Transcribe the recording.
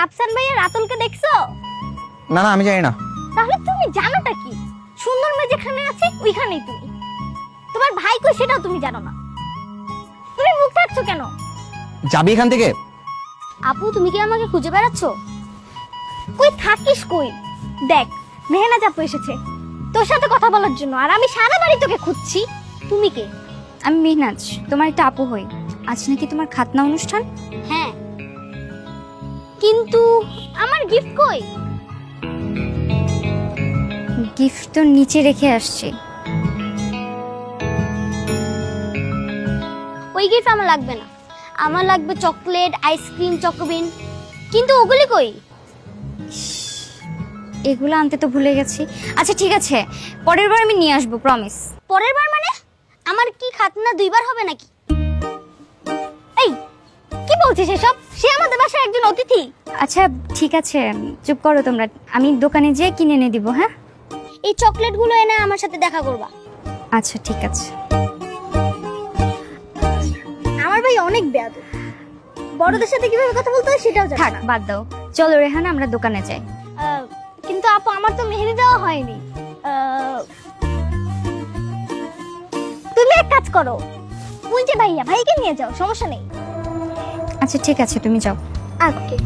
আফসান ভাইয়া রাতুলকে দেখছো? না না, আমি জানি না। তাহলে তুমি জানোটা কি? সুন্দর মেয়ে যেখানে আছে ওইখানেই তুমি। তোমার ভাই কই সেটাও তুমি জানো না। তুমি মুখ থাকছো কেন? যাবি এখান থেকে? আপু তুমি কি আমাকে খুঁজে বেড়াচ্ছো? কই থাকিস কই? দেখ মেহনাজ আপু এসেছে তোর সাথে কথা বলার জন্য, আর আমি সারা বাড়ি তোকে খুঁজছি। তুমি কে? আমি মেহনাজ, তোমার একটা আপু হই। আজ নাকি তোমার খাতনা অনুষ্ঠান? হ্যাঁ, কিন্তু আমার গিফট কই? গিফট তো নিচে রেখে আসছি। ওই গিফট আমার লাগবে না, আমার লাগবে চকলেট, আইসক্রিম, চকোবিন। কিন্তু ওগুলি কই? এগুলো আনতে তো ভুলে গেছি। আচ্ছা ঠিক আছে, পরের বার আমি নিয়ে আসবো, প্রমিস। পরের বার মানে? আমার কি খাতনা দুইবার হবে নাকি? এই কি বলছিস এসব? সে আমাদের বাসার একজন অতিথি। আচ্ছা ঠিক আছে, চুপ করো তোমরা, আমি দোকানে যেয়ে কিনে এনে দিব। হ্যাঁ এই চকলেটগুলো এনে আমার সাথে দেখা করবা। আচ্ছা ঠিক আছে। আমার ভাই অনেক বেয়াদব, বড়দের সাথে কিভাবে কথা বলতে হয় সেটাও জানে থাক না। বাদ দাও, চলো রেহানা আমরা দোকানে যাই। কিন্তু আপু আমার তো মেহেদি দেওয়া হয়নি। তুমি এক কাজ করো, ওই যে ভাইয়া, ভাইকে নিয়ে যাও, সমস্যা নেই। আচ্ছা ঠিক আছে, তুমি যাও। ওকে।